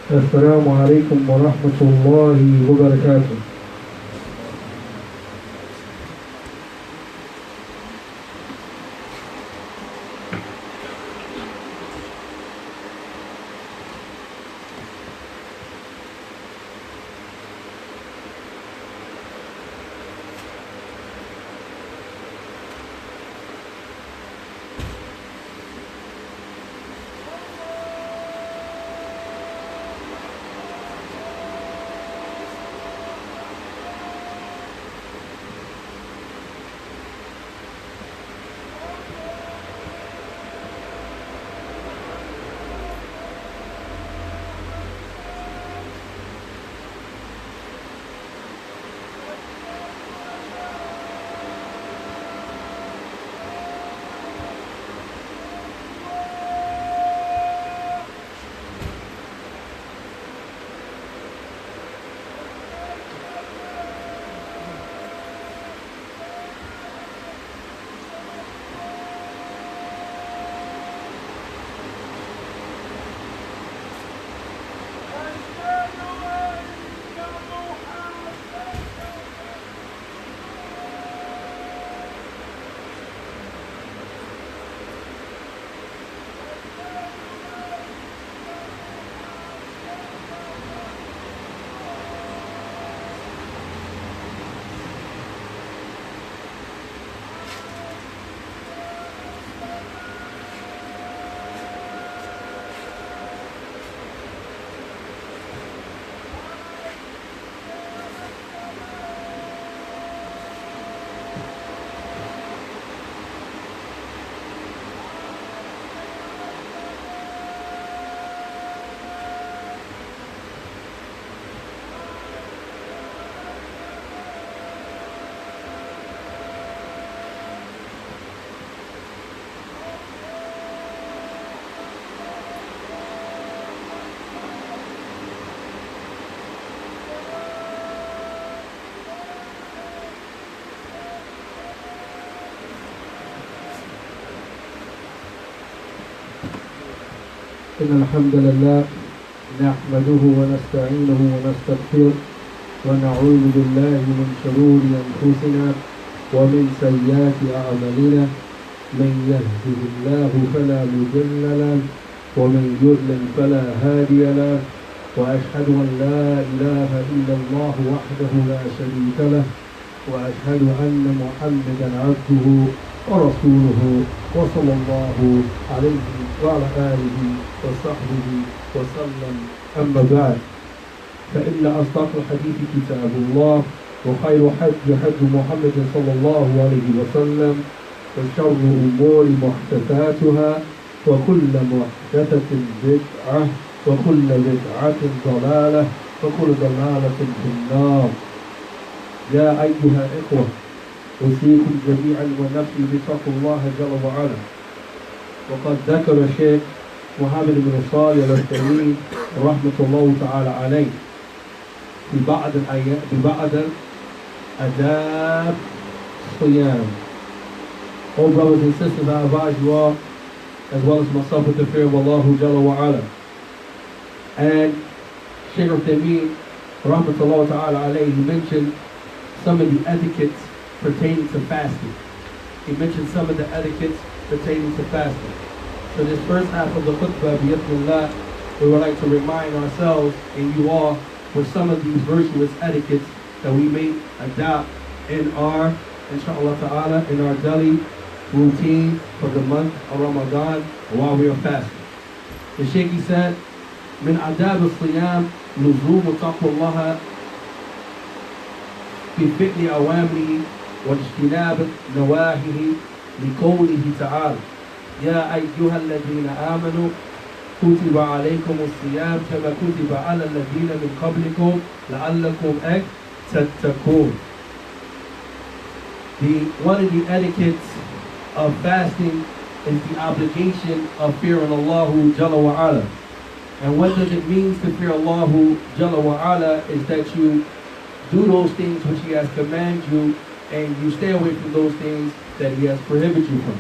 السلام عليكم ورحمة الله وبركاته. إن الحمد لله نحمده ونستعينه ونستغفره ونعوذ بالله من شرور أنفسنا ومن سيئات أعمالنا من يهده الله فلا مضل له ومن يضلل فلا هادي له وأشهد أن لا إله إلا الله وحده لا شريك له وأشهد أن محمدا عبده ورسوله وصلى الله عليه وعلى آله وصحبه وسلم. أما بعد، فإن أصدق الحديث كتاب الله وخير حج محمد صلى الله عليه وسلم وشر الأمور محدثاتها وكل محدثة بدعة وكل بدعة ضلالة وكل ضلالة في النار. يا أيها الإخوة، أوصيكم جميعا ونفسي بتقوى الله جل وعلا. وقد ذكر الشيخ محمد بن صالح العثيمين رحمة الله تعالى عليه في بعض آداب الصيام. Oh brothers and sisters, I advise you all, as well as myself, with the fear of Allah Jalla wa Ala. And Shaykh Uthaymeen Rahmatullah Ta'ala alayhi, he mentioned some of the etiquettes pertaining to fasting. He mentioned some of the etiquettes pertaining to fasting. So this first half of the khutbah, bi'idhnillah, we would like to remind ourselves and you all with some of these virtuous etiquettes that we may adopt in our, inshallah ta'ala, in our daily routine for the month of Ramadan while we are fasting. The Shaykh said, من آداب الصيام لزوم تقوى الله في فعل أوامره واجتناب نواهيه لقوله تعالى يا أيها الذين آمنوا كتب عليكم الصيام كما كتب على الذين من قبلكم لعلكم تتقون. One of the etiquettes of fasting is the obligation of fearing Allah Jalla wa Ala. And what does it mean to fear Allah Jalla wa Ala is that you do those things which He has commanded you and you stay away from those things that He has prohibited you from.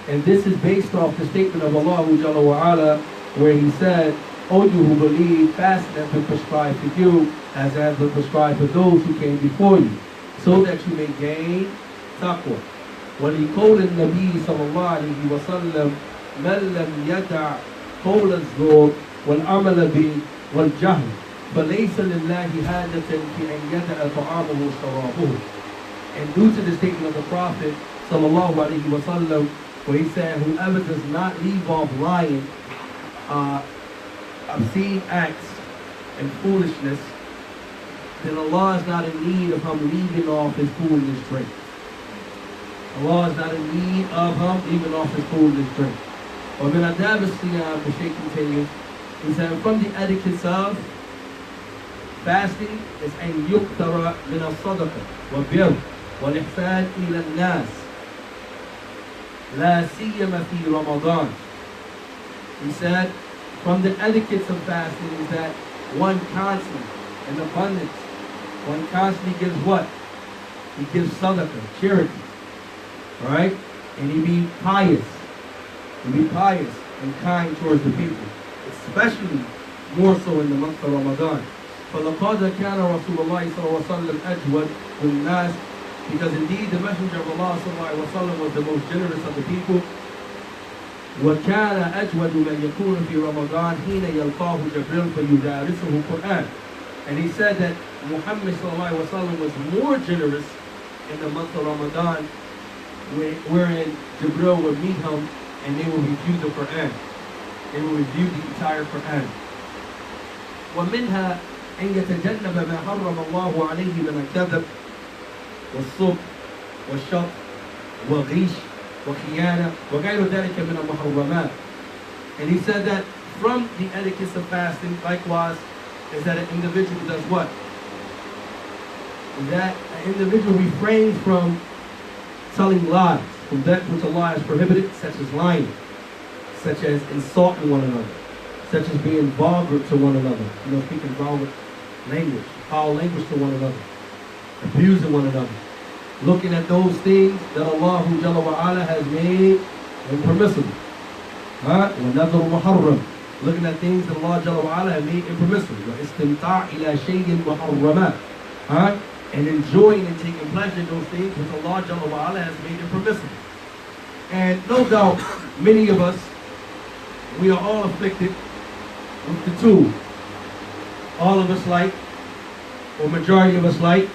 And this is based off the statement of Allah Jalla wa Ala where He said, O you who believe, fasting has been prescribed for you, as has been prescribed for those who came before you, so that you may gain taqwa. ولقول النبي صلى الله عليه وسلم من لم يدع قول الزور والعمل به والجهل فليس لله حاجة في أن يدع طعامه وشرابه. And due to the statement of the Prophet sallallahu alaihi wasallam, where he said, whoever does not leave off lying, obscene acts, and foolishness, then Allah is not in need of him leaving off his food and his drink. Allah is not in need of him leaving off his food and his drink. ومن آداب الصيام, the Shaykh continues, he said, from the etiquettes of fasting is أن يكثر من الصدقة والبر والإحسان إلى الناس لا سيما في رمضان. He said, from the etiquettes of fasting is that one constantly, in abundance, one constantly gives what? He gives sadaqah, charity. Alright? And he be pious. He be pious and kind towards the people. Especially more so in the month of Ramadan. فَلَقَدْ كَانَ رَسُولُ اللَّهِ صَلَّى اللَّهُ عَلَيْهِ وَسَلَّمْ أَجْوَدُ لِلنَّاسِ. Because indeed the Messenger of Allah صلى الله عليه وسلم was the most generous of the people. وَكَانَ أَجْوَدُ مَنْ يَكُونُ فِي رَمَضَانِ حِينَ يَلْقَاهُ جَبْرِيلُ فَيُدَارِسُهُ القرآن. And he said that Muhammad sallallahu alaihi wasallam was more generous in the month of Ramadan, wherein Jibril would meet him and they would review the Qur'an. They would review the entire Qur'an. وَمِنْهَا أَنْ يَتَجَنَّبَ مَا حَرَّمَ اللَّهُ عَلَيْهِ مِنَ الْكَذِبِ وَالصُّبْ وَالشَّطْ وَالْغِيشِ وَخِيَانَةِ وَغَيْرُ ذَلِكَ مِنَ الْمُحَرَّمَاتِ. And he said that from the etiquettes of fasting, likewise, is that an individual does what? That an individual refrains from telling lies, from that which Allah has prohibited, such as lying, such as insulting one another, such as being vulgar to one another, speaking vulgar language, foul language to one another, abusing one another, looking at those things that Allah Jalla wa Ala has made impermissible. وَنَذْرُ مُحَرَّمْ, looking at things that Allah Jalla wa Ala has made impermissible. وَإِسْتِمْتَاعْ إِلَى شَيْءٍ مُحَرَّمَاتٍ, and enjoying and taking pleasure in those things which Allah Jalla wa Ala has made impermissible. And no doubt, many of us, we are all afflicted with the two. All of us like, or majority of us like,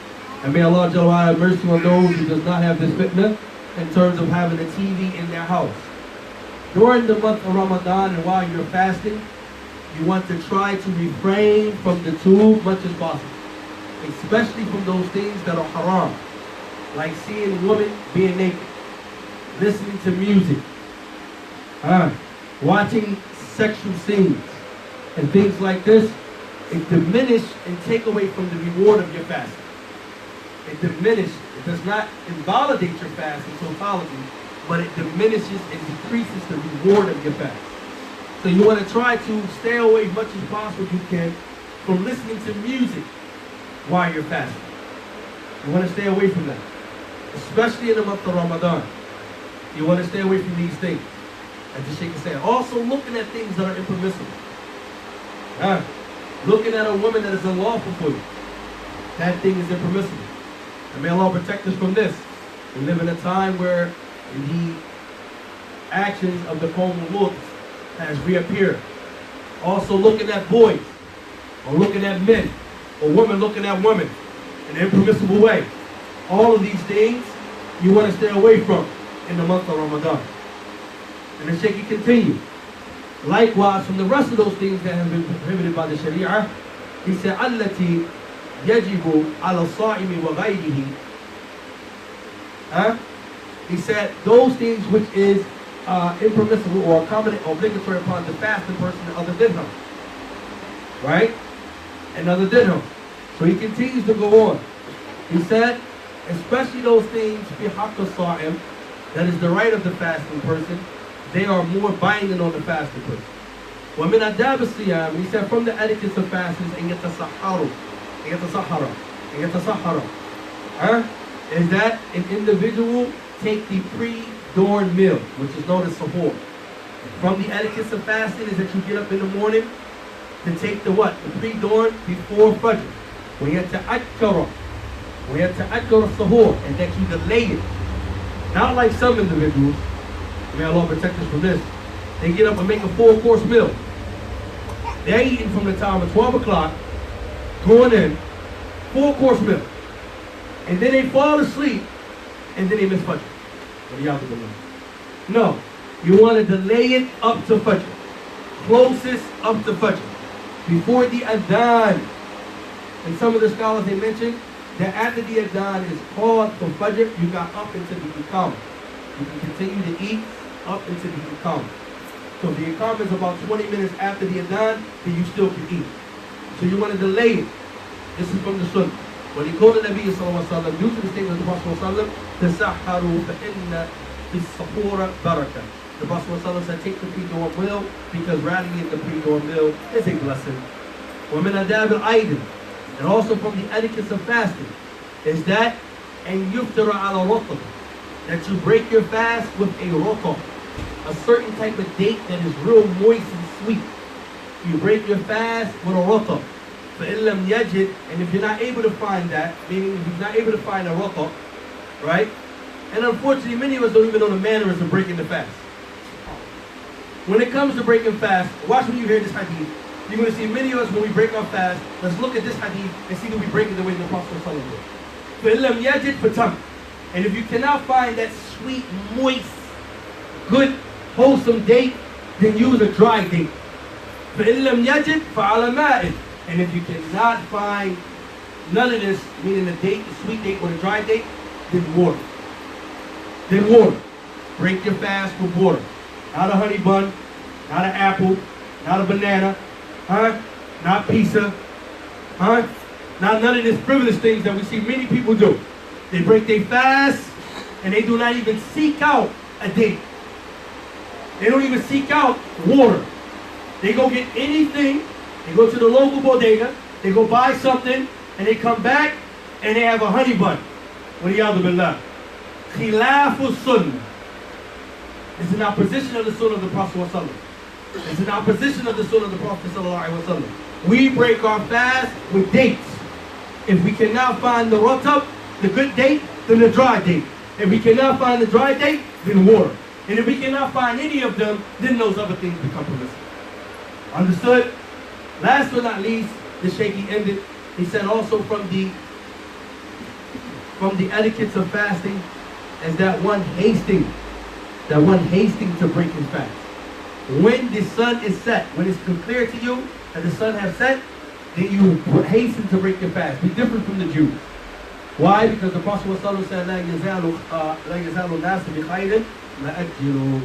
and may Allah Jalla wa Ala have mercy on those who does not have this fitna in terms of having a TV in their house. During the month of Ramadan and while you're fasting, you want to try to refrain from the two as much as possible. Especially from those things that are haram. Like seeing women being naked, listening to music, watching sexual scenes, and things like this. It diminishes and take away from the reward of your fasting. It diminishes. It does not invalidate your fast in totality, but it diminishes and decreases the reward of your fast. So you want to try to stay away as much as possible you can from listening to music while you're fasting. You want to stay away from that. Especially in the month of Ramadan. You want to stay away from these things. As the Shaykh is saying. Also looking at things that are impermissible. Looking at a woman that is unlawful for you. That thing is impermissible. And may Allah protect us from this. We live in a time where the actions of the Qawm al-Lut has reappeared. Also looking at boys. Or looking at men. Or women looking at women in an impermissible way. All of these things you want to stay away from in the month of Ramadan. And the Shaykh continues. Likewise, from the rest of those things that have been prohibited by the Sharia, he said, التي يجب على الصائم وغيره. He said, those things which is impermissible or obligatory upon the fasting person other than him. Right? And other than him. So he continues to go on. He said, especially those things, that is the right of the fasting person, they are more binding on the fasting person. وَمِنْ أَدَابِ الصِّيَامِ, he said, from the etiquettes of fasting, is that an individual take the pre-dawn meal, which is known as sahur. From the etiquettes of fasting is that you get up in the morning to take the what? The pre-dawn before Fajr. وَيَتَأَكَّرَ السَّحُورِ, and that you delay it. Not like some individuals, may Allah protect us from this, they get up and make a 4-course meal. They're eating from the time of 12 o'clock, going in, 4-course meal. And then they fall asleep, and then they miss Fajr. What do y'all think? No, you want to delay it up to Fajr. Closest up to Fajr. Before the Adhan. And some of the scholars, they mentioned that after the Adhan is called for Fajr, you got up into the Iqamah. You can continue to eat up into the Iqamah. So if the Iqamah is about 20 minutes after the Adhan, then you still can eat. So you want to delay it. This is from the Sunnah. When he called the Nabi sallallahu alaihi wasallam, due to the statement of the Prophet sallallahu alaihi wasallam, تَسَحَّرُوا فَإِنَّ فِي السَّحُورَ بَرَكَةً. The Prophet sallallahu alaihi wasallam said, take the pre-dawn meal, because rallying in the pre-dawn meal is a blessing. وَمِنْ أَدَابِ الْعَيْدِ, and also from the etiquettes of fasting, is that, and يُفْتَرَ عَلَى رَطَبٍ, that you break your fast with a rotab, a certain type of date that is real moist and sweet. You break your fast with a rotab. فَإِن لَمْ يَجِدْ, and if you're not able to find that, meaning if you're not able to find a rotab, right? And unfortunately, many of us don't even know the manners of breaking the fast. When it comes to breaking fast, watch when you hear this hadith. You're going to see many of us, when we break our fast, let's look at this hadith and see that we break it the way the Prophet ﷺ did. فَإِن لَمْ يَجِدْ فَتَمْرٌ, and if you cannot find that sweet, moist, good, wholesome date, then use a dry date. فَإِن لَمْ يَجِدْ فَعَلَى مَاءٍ, and if you cannot find none of this, meaning the date, the sweet date or the dry date, then water. Then water. Break your fast with water. Not a honey bun, not an apple, not a banana, not pizza, not none of these frivolous things that we see many people do. They break their fast and they do not even seek out a date. They don't even seek out water. They go get anything, they go to the local bodega, they go buy something, and they come back and they have a honey bun. Waliyadu billah. Khilafu sunnah. It's in opposition of the sunnah of the Prophet ﷺ. It's in opposition of the sunnah of the Prophet ﷺ. We break our fast with dates. If we cannot find the rotab, the good date, then the dry date. If we cannot find the dry date, then water. And if we cannot find any of them, then those other things become permissible. Understood? Last but not least, the Shaykh ended. He said also from the etiquettes of fasting is that one hasting to break his fast. When the sun is set, when it's clear to you that the sun has set, then you hasten to break your fast. Be different from the Jews. Why? Because the Prophet ﷺ said, لا يزال الناس بخير ما أجلوا.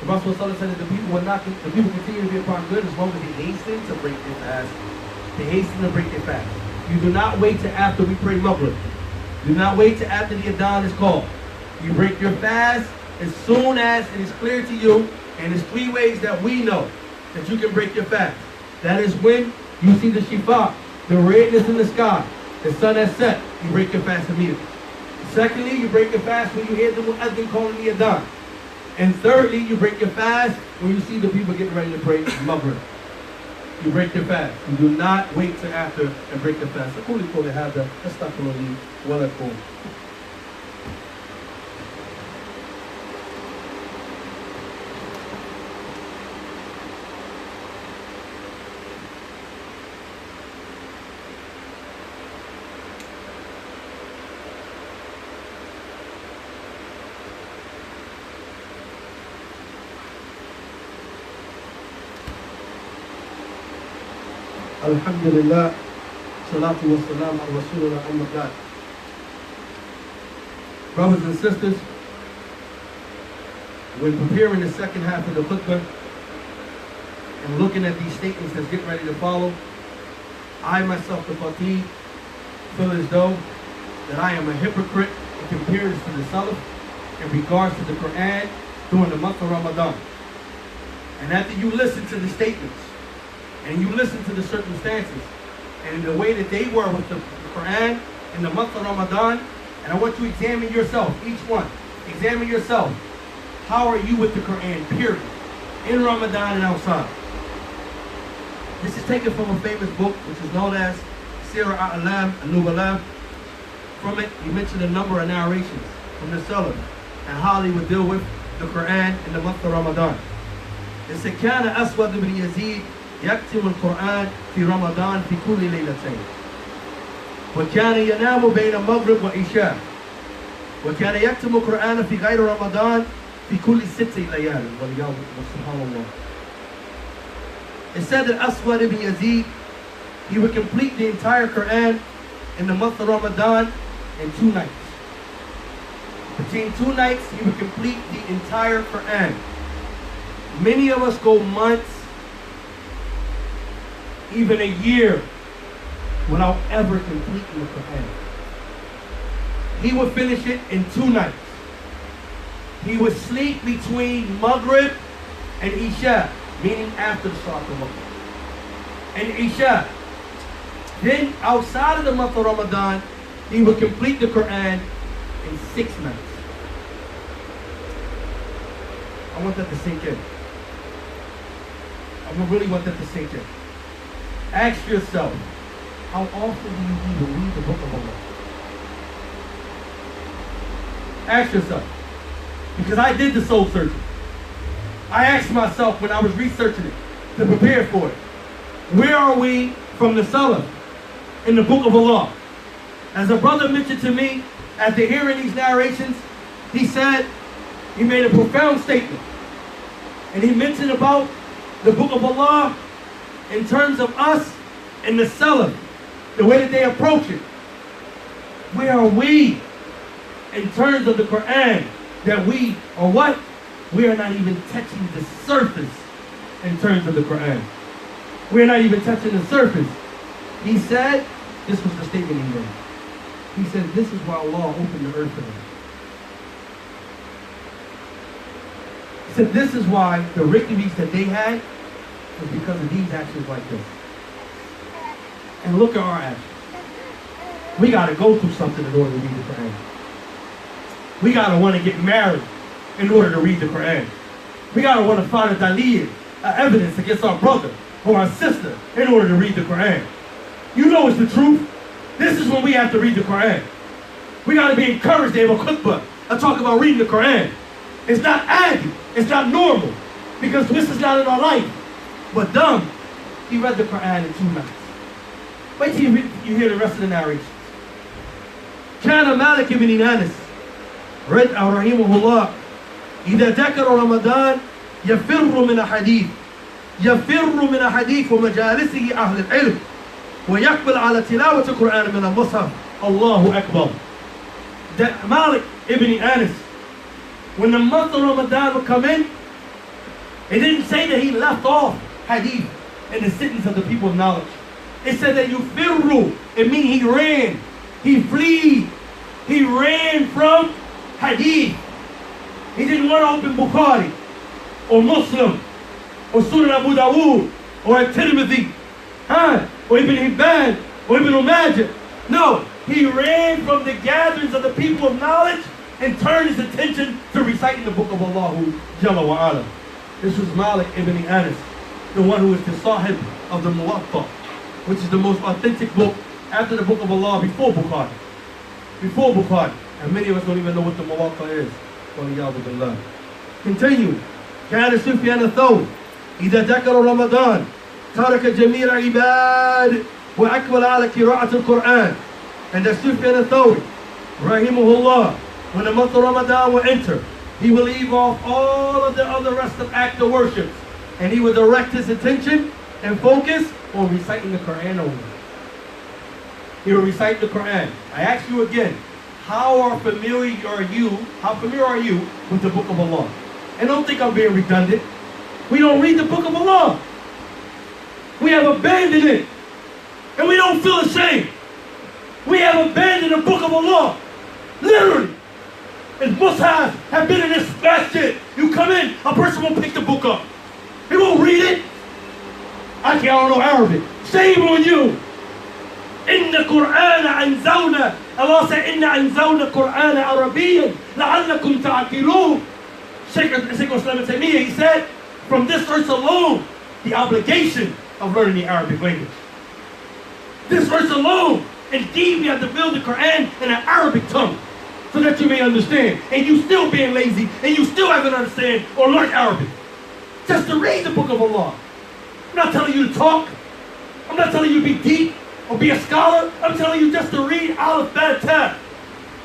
The Prophet ﷺ said that the people continue to be upon good as long as they hasten to break their fast. They hasten to break their fast. You do not wait till after we pray Maghrib. Do not wait till after the Adhan is called. You break your fast as soon as it is clear to you, and there's 3 ways that we know that you can break your fast. That is when you see the shifa, the redness in the sky, the sun has set, you break your fast immediately. Secondly, you break your fast when you hear the mu'adhin calling the Adhan. And thirdly, you break your fast when you see the people getting ready to pray Maghrib. You break your fast. You do not wait till after and break your fast. أقول قولي هذا أستغفر لي ولكم. Alhamdulillah, salatu wa salam ala rasulullah amma ba'd. Brothers and sisters, when preparing the second half of the khutbah and looking at these statements that's getting ready to follow, I myself, the Fatih, feel as though that I am a hypocrite in comparison to the Salaf in regards to the Qur'an during the month of Ramadan. And after you listen to the statements, and you listen to the circumstances, and in the way that they were with the Qur'an in the month of Ramadan, and I want you to examine yourself, each one. Examine yourself. How are you with the Qur'an, period? In Ramadan and outside. This is taken from a famous book which is known as Sirah A'lam An-Nubala. From it, he mentioned a number of narrations from the Salaf and how they would deal with the Qur'an in the month of Ramadan. It said, كان أسود بن يزيد يكتم القرآن في رمضان في كل ليلتين وكان ينام بين المغرب والعشاء وكان يكتم القرآن في غير رمضان في كل 6 ليال سبحان الله. It said that Aswad ibn Yazid, he would complete the entire Quran in the month of Ramadan in 2 nights. Between 2 nights, he would complete the entire Quran. Many of us go months, even a year, without ever completing the Quran. He would finish it in 2 nights. He would sleep between Maghrib and Isha, meaning after the Salat al-Maghrib. And Isha. Then outside of the month of Ramadan, he would complete the Quran in 6 nights. I want that to sink in. I really want that to sink in. Ask yourself, how often do you even read the book of Allah? Ask yourself. Because I did the soul searching. I asked myself when I was researching it, to prepare for it, where are we from the Salaf in the book of Allah? As a brother mentioned to me, after hearing these narrations, he said, he made a profound statement. And he mentioned about the book of Allah in terms of us and the Salaf, the way that they approach it. Where are we in terms of the Quran that we are what? We are not even touching the surface in terms of the Quran. We're not even touching the surface. He said, this was the statement he made. He said, this is why Allah opened the earth for them. He said, this is why the victories that they had was because of these actions like this. And look at our actions. We got to go through something in order to read the Quran. We got to want to get married in order to read the Quran. We got to want to find a dalil, evidence against our brother or our sister in order to read the Quran. You know it's the truth. This is when we have to read the Quran. We got to be encouraged to have a khutbah and talk about reading the Quran. It's not adi, it's not normal, because this is not in our life. But dumb, he read the Quran in 2 nights. Wait till you hear the rest of the narration. كان مالك بن أنس رحمه الله إذا ذكر رمضان يفر من أحاديث ومجالسه أهل العلم ويقبل على تلاوة القرآن من المصحف. الله أكبر. Malik ibn Anas, when the month of Ramadan would come in, it didn't say that he left off hadith in the sittings of the people of knowledge. It said that yufirru, it means he ran, he fled, he ran from hadith. He didn't want to open Bukhari or Muslim or Sunan Abu Dawood or At-Tirmidhi, or Ibn Hibban or Ibn Majah. No, he ran from the gatherings of the people of knowledge and turned his attention to reciting the book of Allah Jalla wa Ala. This was Malik ibn Anas, the one who is the sahib of the Muwatta, which is the most authentic book after the book of Allah before Bukhari. Before Bukhari. And many of us don't even know what the Muwatta is. Continue. كان سفيان الثوري إذا ذكر رمضان ترك جميع العباد وأقبل على قراءة القرآن. And that Sufyan al-Thawri, rahimahullah, when the month of Ramadan will enter, he will leave off all of the other rest of act of worship, and he will direct his attention and focus on reciting the Quran only. He will recite the Quran. I ask you again, how familiar are you with the book of Allah? And don't think I'm being redundant. We don't read the book of Allah. We have abandoned it. And we don't feel ashamed. We have abandoned the book of Allah. Literally. As Muslims have been in this masjid, you come in, a person won't pick the book up. He won't read it. I don't know Arabic. Shame on you. Inna Qur'an anzalna. Allah said, Inna anzalna Qur'an Arabiyan la'allakum ta'akilun. Shaykh Islam Taymiyyah, he said, from this verse alone, the obligation of learning the Arabic language. This verse alone, indeed we have to build the Qur'an in an Arabic tongue so that you may understand. And you still being lazy and you still haven't understand or learned Arabic. Just to read the book of Allah. I'm not telling you to talk. I'm not telling you to be deep or be a scholar. I'm telling you just to read Aleph Ba Ta.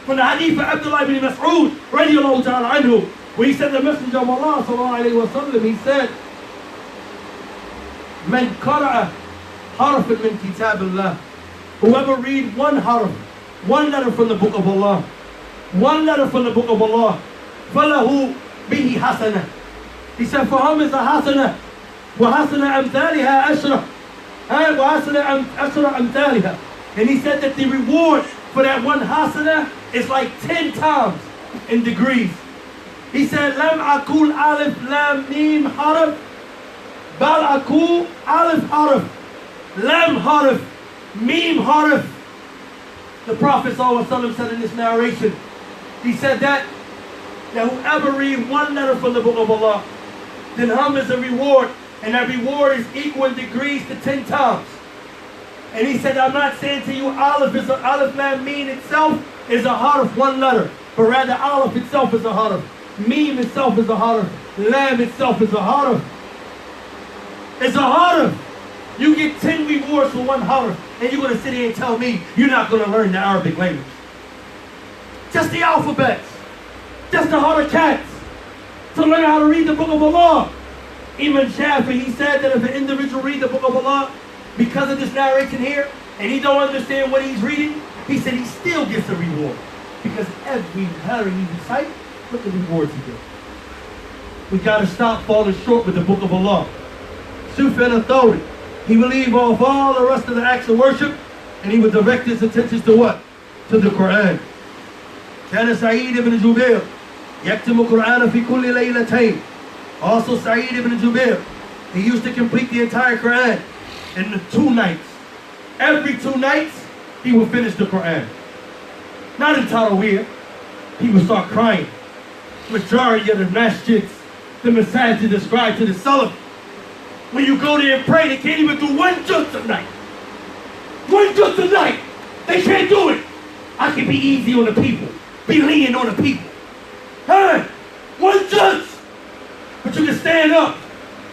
From the hadith of Abdullah ibn Mas'ud, radiallahu ta'ala anhu, where he said the Messenger of Allah sallallahu alayhi wa sallam, he said, Man qara'a harfan min kitabillah. Whoever read one harf, one letter from the book of Allah, one letter from the book of Allah, falahu bihi hasana. He said, for him is a hasana. Wa hasana amthaliha ashra. Wa hasana ashra amthaliha. And he said that the reward for that one hasana is like 10 times in degrees. He said, Lam akul alif lam mim harf. Bal akul alif harf. Lam harf. Mim harf. The Prophet ﷺ said in this narration, he said that whoever read one letter from the book of Allah, then hum is a reward, and that reward is equal in degrees to 10 times. And he said, I'm not saying to you Aleph is a Aleph Lam Mim itself is a harf, one letter, but rather Aleph itself is a harf, Mim itself is a harf, Lam itself is a harf. It's a harf. You get 10 rewards for one harf, and you're going to sit here and tell me you're not going to learn the Arabic language. Just the alphabets, just the harakats, to learn how to read the book of Allah. Imam Shafi, he said that if an individual read the book of Allah, because of this narration here, and he don't understand what he's reading, he said he still gets a reward. Because every letter he recites, look at the rewards he gets. We got to stop falling short with the book of Allah. Sufyan al-Thawri, he would leave off all the rest of the acts of worship, and he would direct his attentions to what? To the Qur'an. كان سعيد ibn Jubair يكتم القرآن في كل ليلتين. Also Sa'id ibn Jubair, he used to complete the entire Qur'an in the 2 nights. Every 2 nights, he would finish the Qur'an. Not in Taraweeh. He would start crying. Majority of the masjids, the masajid ascribed to the Salaf. When you go there and pray, they can't even do one juz a night. One juz a night. They can't do it. I can be easy on the people. Be lenient on the people. Hey, one juz. But you can stand up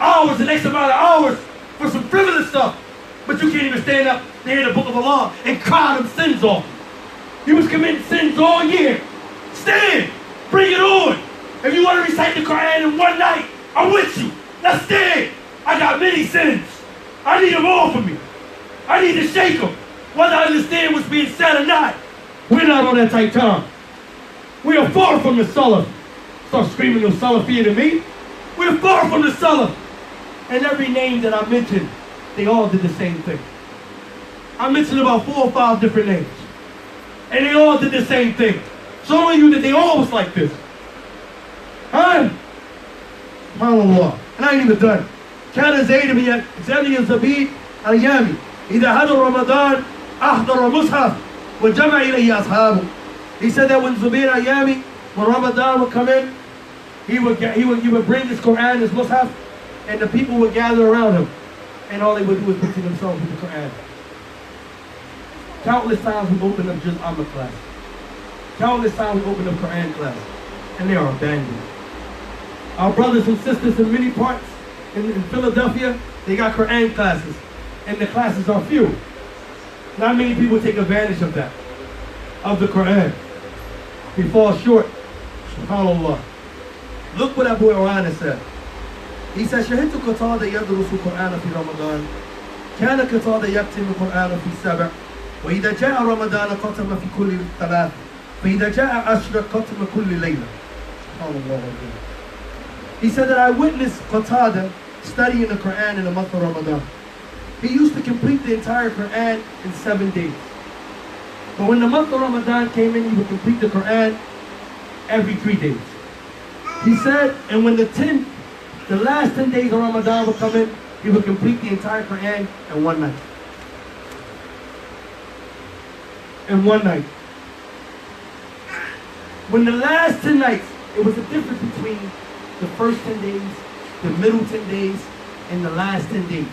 hours, the next amount of hours, for some frivolous stuff. But you can't even stand up to hear the book of Allah and cry them sins off. You was committing sins all year. Stand. Bring it on. If you want to recite the Qur'an in one night, I'm with you. Let's stand. I got many sins. I need them all for me. I need to shake them. Whether I understand what's being said or not. We're not on that type time. We are far from the Salaf. Start screaming no Salafiyya to me. We're far from the Salaf. And every name that I mentioned, they all did the same thing. I mentioned about 4 or 5 different names. And they all did the same thing. Showing you that they all was like this. Huh? SubhanAllah. And I ain't even done. كان زيد بن زبيد اليامي إذا حضر رمضان أحضر مصحف وجمع إليه أصحابه. He said that when Zubair al-Yami, when Ramadan would come in, he would bring his Qur'an, his mushaf, and the people would gather around him. And all they would do was busy themselves with the Qur'an. Countless times we opened up just Amma class. Countless times we opened up Qur'an class. And they are abandoned. Our brothers and sisters in many parts in Philadelphia, they got Qur'an classes. And the classes are few. Not many people take advantage of that. Of the Qur'an. We fall short. SubhanAllah. Look what Abu Urana said. He said, شهدت قتادة يدرس القرآن في رمضان. كان قتادة يختم القرآن في 7. وإذا جاء رمضان ختم في كل 3. فإذا جاء عشر ختم كل ليلة. SubhanAllah. He said that I witnessed Qatada studying the Qur'an in the month of Ramadan. He used to complete the entire Qur'an in 7 days. But when the month of Ramadan came in, he would complete the Qur'an every 3 days. He said, and when the last 10 days of Ramadan would come in, he would complete the entire Qur'an in 1 night. In 1 night. When the last 10 nights, it was a difference between the first 10 days, the middle 10 days, and the last 10 days.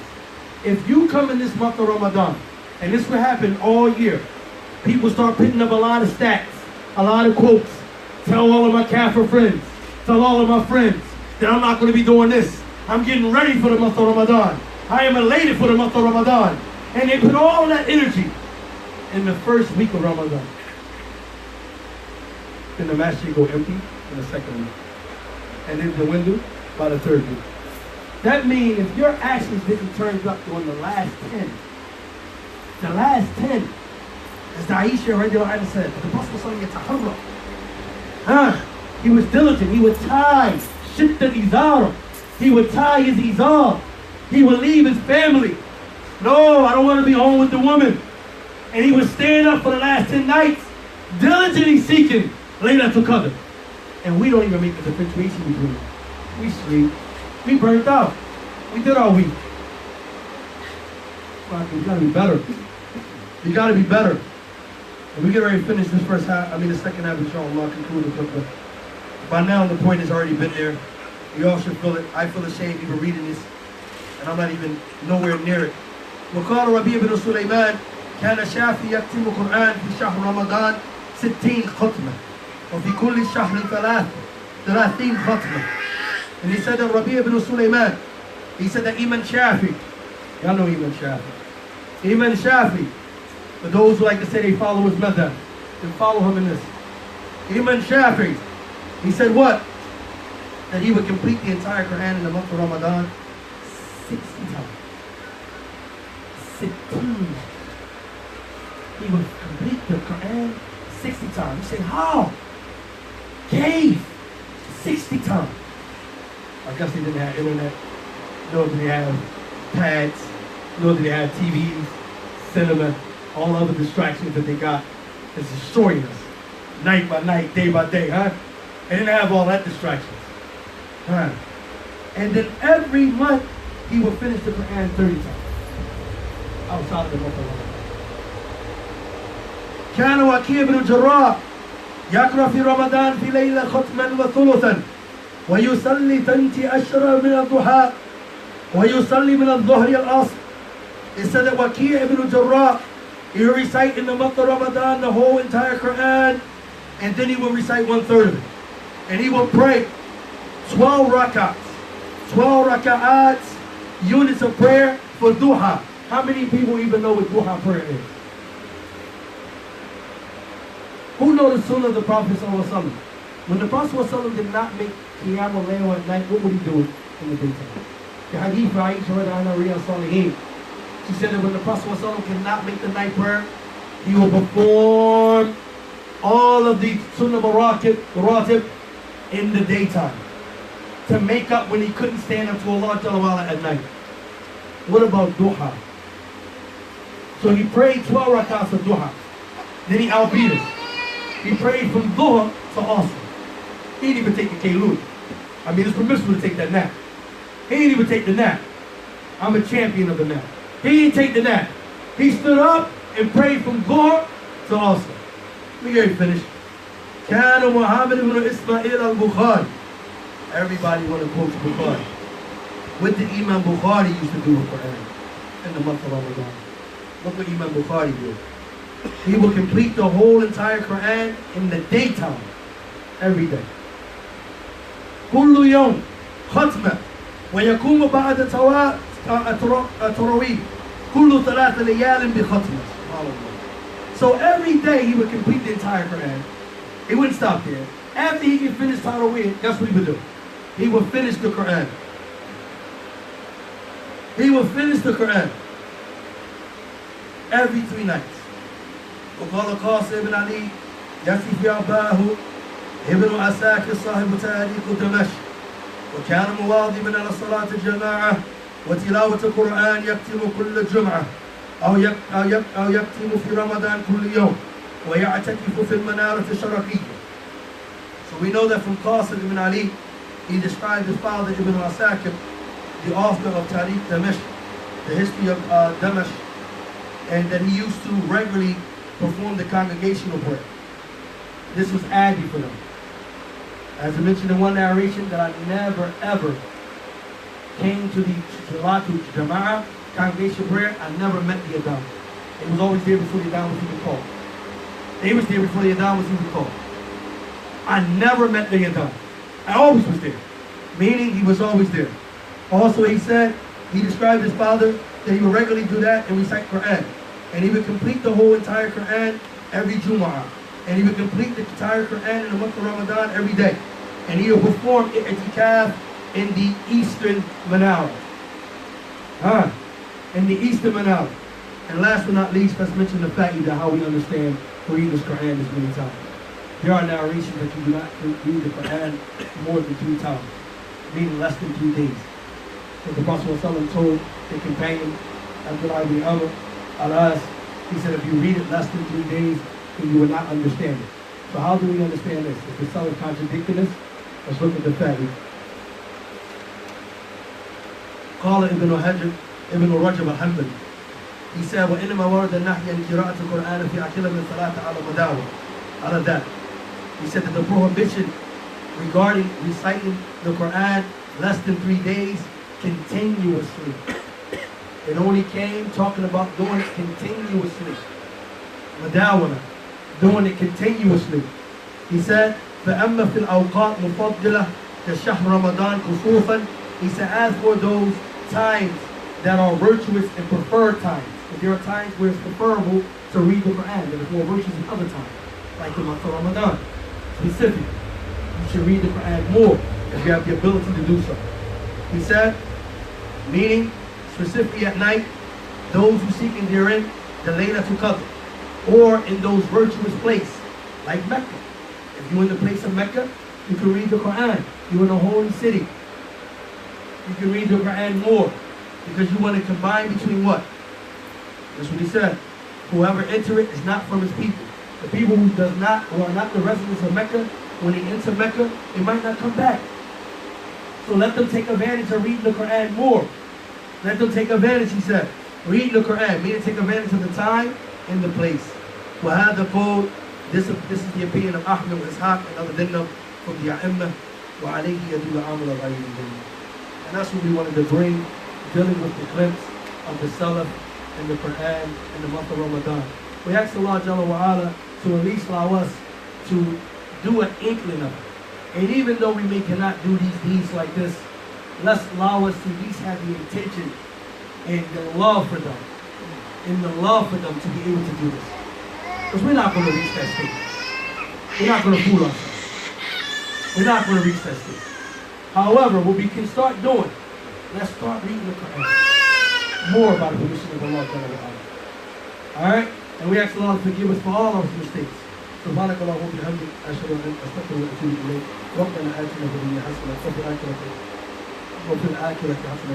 if you come in this month of Ramadan, and this will happen all year, people start picking up a lot of stats, a lot of quotes, tell all of my Kafir friends, tell all of my friends that I'm not going to be doing this. I'm getting ready for the month of Ramadan. I am elated for the month of Ramadan. And they put all of that energy in the first week of Ramadan. Then the masjid go empty in the second week. And then the window by the third week. That means if your actions didn't turn up during the last 10, as Aisha radiallahu anha said, the Prophet sallallahu alaihi wasallam, he was diligent, he would tie shiddat izar, he would tie his izar, he would leave his family. No, I don't want to be home with the woman. And he would stand up for the last 10 nights, diligently seeking Laylatul Qadr. And we don't even make the differentiation between them. We sleep. We burnt out. We did our week. We gotta be better. You gotta be better. And we get ready to finish this the second half, inshallah, conclude the khutbah. By now, the point has already been there. We all should feel it. I feel ashamed even reading this. And I'm not even nowhere near it. وقال ربيع بن سليمان كان شافي يختم القرآن في شهر رمضان 60 ختمة وفي كل شهر 30 ختمة. And he said that Rabi' ibn Sulaiman, he said that Imam Shafi, y'all know Imam Shafi. Imam Shafi, for those who like to say they follow his madhab, then follow him in this. Imam Shafi, he said what? That he would complete the entire Qur'an in the month of Ramadan 60 times. 16. He would complete the Qur'an 60 times. You say, how? Cave 60 times. I guess they didn't have internet, nor did they have pads, nor did they have TVs, cinema, all other distractions that they got is destroying us. Night by night, day by day, huh? They didn't have all that distractions. Huh? And then every month, he would finish the Qur'an 30 times. Outside of the month of Ramadan. كان وكيع بن الجراح يقرأ في رمضان في ليلة ختما وثلثا ويصلي 12 من الضحى ويصلي من الظهر العصر. It said that Waqi' ibn al-Jarrah, he would recite in the month of Ramadan the whole entire Quran, and then he would recite 1/3 of it. And he would pray 12 rak'ats, 12 rak'ats, units of prayer for duha. How many people even know what duha prayer is? Who knows the sunnah of the Prophet sallallahu alaihi wasallam? When the Prophet sallallahu alaihi wasallam did not make Qiyam al-Layl at night, what would he do in the daytime? The hadith of Aisha radiallahu anha Salihin. She said that when the Prophet sallallahu alaihi wasallam could not make the night prayer, he will perform all of the sunnah maratib in the daytime to make up when he couldn't stand up to Allah Ta'ala at night. What about duha? So he prayed 12 rakats of duha. Then he outbeat us. He prayed from duha to asr. He didn't even take the Kaylul. I mean, it's permissible to take that nap. He didn't even take the nap. I'm a champion of the nap. He didn't take the nap. He stood up and prayed from duha to asr. Let me get you finished. كان محمد بن إسماعيل البخاري. Everybody want to quote Bukhari. What did Imam Bukhari used to do with Quran in the month of Ramadan? Look what Imam Bukhari did. He would complete the whole entire Quran in the daytime, every day. كل يوم ختمة ويقوم بعد التراويح كل 3 ليال بختمة. So every day he would complete the entire Quran. He wouldn't stop there. After he could finish Tarawih, guess what he would do? He would finish the Quran. He would finish the Quran every 3 nights. وقال قاسم بن علي يصف أباه ابن عساكر صاحب تاريخ دمشق وكان مواظبا على صلاة الجماعة وتلاوة القرآن يختم كل جمعة أو يختم في رمضان كل يوم ويعتكف في المنارة الشرقية. So we know that from Qasim ibn Ali, he described his father Ibn Asakir, the author of Tariq Damashq, the history of Damashq, and that he used to regularly perform the congregational prayer. This was Adi for them. As I mentioned in one narration, that I never ever came to the Salatul Jama'ah congregation prayer, I never met the Adhan. It was always there before the Adhan was even called. They was there before the Adhan was even called. I never met the Adhan. I always was there. Meaning he was always there. Also he said, he described his father that he would regularly do that and recite Qur'an. And he would complete the whole entire Qur'an every Jumu'ah. And he would complete the entire Qur'an in the month of Ramadan every day. And he would perform i'tikaf in the Eastern Manara. In the Eastern Manara. And last but not least, let's mention the fact that how we understand reading this Qur'an this many times. There are narrations that you do not read the Qur'an more than 3 times, meaning less than 3 days. So the Prophet ﷺ told the companion, Abdullah ibn Amr, al-As, he said, if you read it less than 3 days, then you will not understand it. So how do we understand this? Is the Salaf contradicting this? Let's look at the fact. قال ابن حجر ابن رجب الحنبلي. He said, وإنما ورد النهي عن قراءة القرآن في أكثر من 3 على مداوم. Out of that, he said that the prohibition regarding reciting the Quran less than 3 days continuously. It only came talking about doing it continuously. Madawana, doing it continuously. He said, فَأَمَّا فِي الْأَوْقَاتِ مُفَضِّلَةِ كَشَهْرِ رَمَضَانِ خُصُوصًا. He said, as for those times that are virtuous and preferred times, if there are times where it's preferable to read the Quran, there is more virtuous than other times, like the month of Ramadan. Specifically, you should read the Quran more if you have the ability to do so. He said, meaning specifically at night, those who seek in therein the Laylatul Qadr, or in those virtuous places like Mecca. If you're in the place of Mecca, you can read the Quran. You're in a holy city. You can read the Quran more because you want to combine between what? That's what he said. Whoever enter it is not from his people. The people who are not the residents of Mecca, when they enter Mecca, they might not come back. So let them take advantage of reading the Quran more. Let them take advantage, he said. Read the Quran, meaning take advantage of the time and the place. وهذا قول, this is the opinion of Ahmed wa Ishaq and other than them from the A'imma. وعليه يدل عمل غير الدين. And that's what we wanted to bring, dealing with the glimpse of the Salaf and the Quran in the month of Ramadan. We ask Allah Jalla wa Ala to at least allow us to do an inkling of it. And even though we cannot do these deeds like this, let's allow us to at least have the intention and the love for them. And the love for them to be able to do this. Because we're not going to reach that state. We're not going to fool ourselves. We're not going to reach that state. However, what we can start doing, let's start reading the Quran. More about the permission of Allah. Alright? And we ask Allah to forgive us for all our mistakes. سبحانك اللهم وبحمدك أشهد أن لا إله إلا أنت أستغفرك وأتوب إليك. ربنا آتنا في الدنيا حسنة وفي الآخرة حسنة وقنا عذاب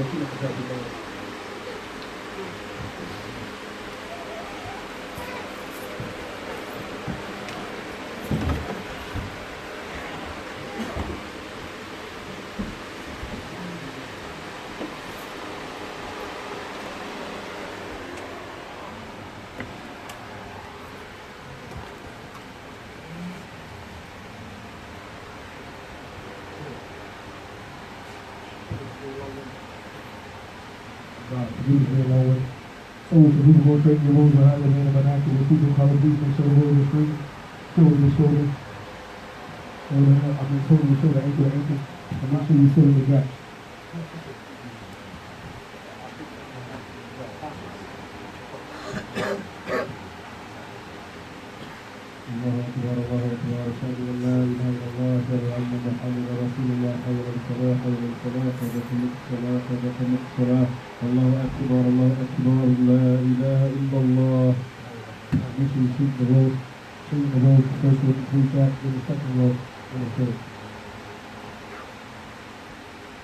النار.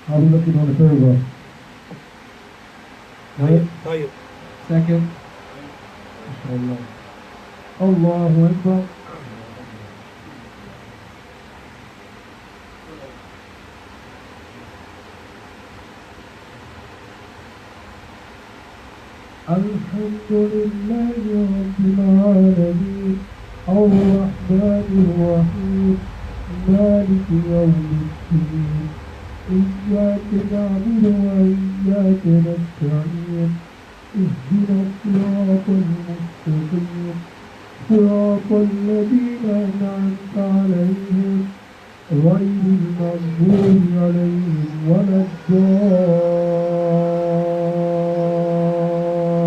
How are we looking on the third row? Right? Second. Inshallah. Allahu Akbar. الحمد لله رب العالمين الرحمن الرحيم مالك يوم الدين إياك نعبد وإياك نستعين اهدنا الصراط المستقيم صراط الذين أنعمت عليهم غير المغضوب عليهم ولا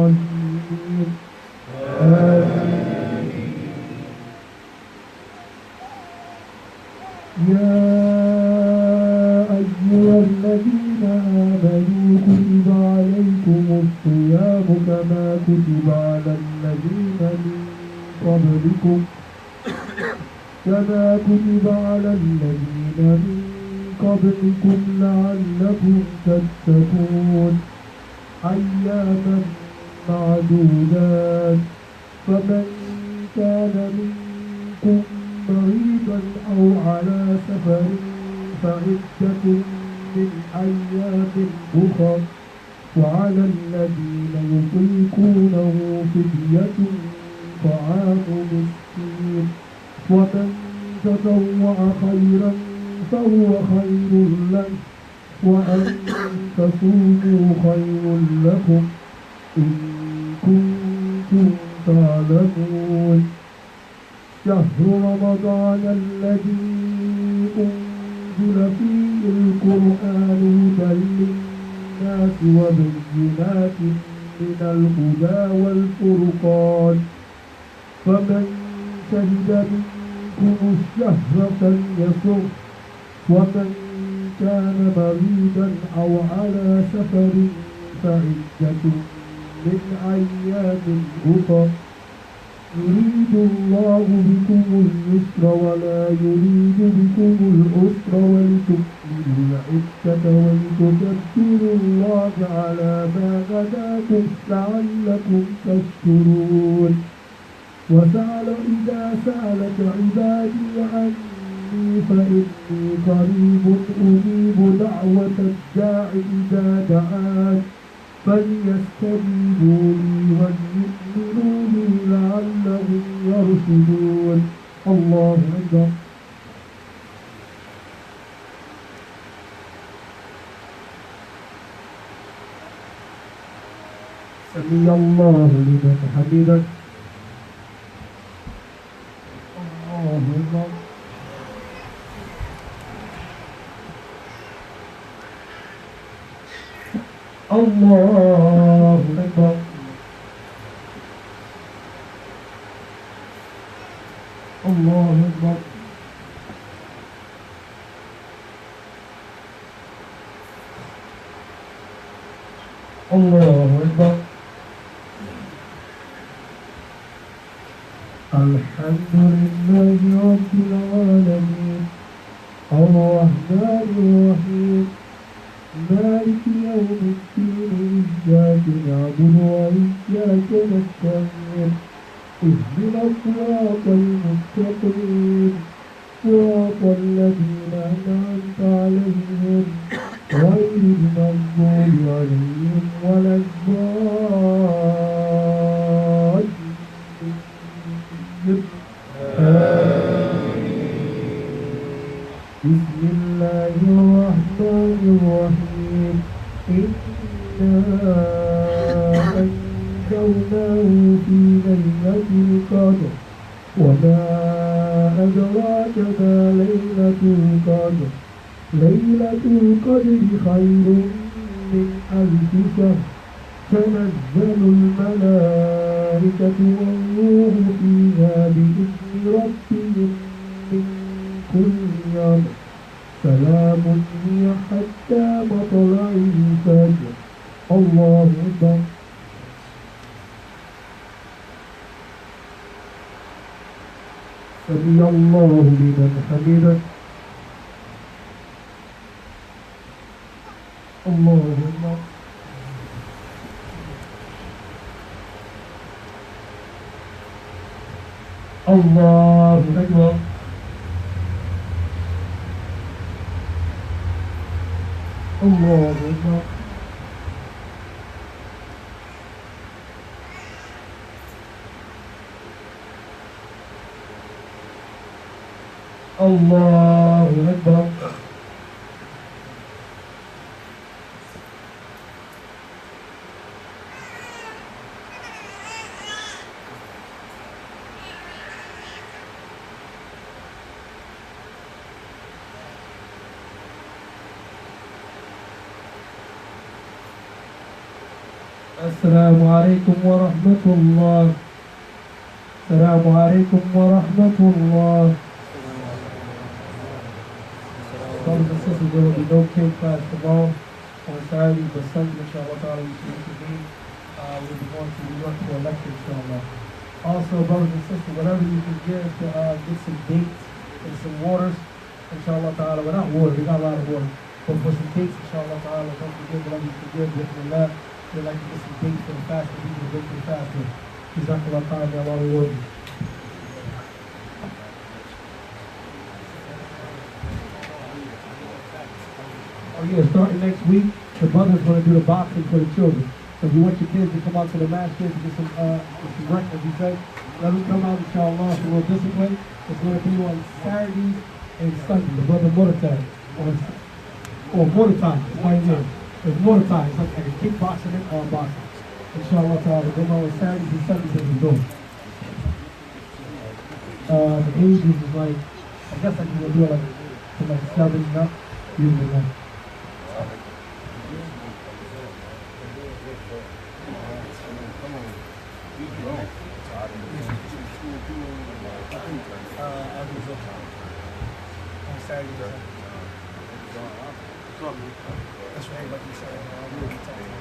الضالين آمين. يا أيها الذين آمنوا كتب عليكم الصيام كما كتب على الذين من قبلكم لعلكم تتقون أياما معدودات فمن كان منكم مريضا أو على سفر فعدة من أيام أخر وعلى الذين يطيقونه فدية طعام مسكين ومن تطوع خيرا فهو خير له وأن تصوموا خير لكم إن كنتم تعلمون شهر رمضان الذي أنزل فيه القرآن هدى للناس وبينات من الهدى والفرقان فمن شهد منكم الشهر فليصم ومن كان مريضا أو على سفر فعدة من أيام أخر يريد الله بكم اليسر ولا يريد بكم العسر ولتكملوا العدة ولتكبروا الله على ما هداكم لعلكم تشكرون إذا سألك عبادي عني فإني قريب أجيب دعوة الداع إذا دعان فليستجيبوا لي وليؤمنوا بي لعلهم يرشدون الله أكبر سمي الله لمن حمده الله أكبر الله أكبر الله أكبر الله أكبر الحمد لله رب العالمين الرحمن الرحيم مالك يوم الدين إياك نعبد وإياك نستعين اهدنا الصراط المستقيم صراط الذين أنعمت عليهم غير المغضوب عليهم ولا الضالين بسم الله الرحمن الرحيم إنا أنزلناه في ليلة القدر وما أدراك ما ليلة القدر ليلة القدر خير من ألف شهر تنزل الملائكة والروح فيها بإذن ربهم من كل يوم سلام هي حتى مطلع الفجر الله أكبر سمي الله لمن حمده الله أكبر الله أكبر الله أكبر الله أكبر Assalamu alaikum wa rahmatullah. Assalamu alaikum wa rahmatullah. Brothers and sisters, there will be no cake class tomorrow on Saturday, but Sunday, inshallah ta'ala, we should reconvene. We'll be going to New York for a lecture, inshallah. Also, brothers and sisters, whatever you can give to get some dates and some waters, inshallah ta'ala. Well, not water, we got a lot of water. But for some dates, inshallah ta'ala, don't forget whatever you can give, bismillah. We'd like to get some dates for the fast, and people to break the fast with. Jazakallah ta'ala, may Allah reward you. Oh yeah, starting next week, the brothers going to do the boxing for the children. So if you want your kids to come out to the masjid to get some rec, as you said, let them come out, inshallah, for a little discipline. It's going to be on Saturdays and Sundays. The brother Mortar or Mortar time, it's right there. It's Mortar time. It's like a kickboxing and boxing. Inshallah ta'ala, they go on Saturdays and Sundays as we go. The ages is like, I guess I can do it like from like 7 up, usually like. That's right, like you said, we'll be talking.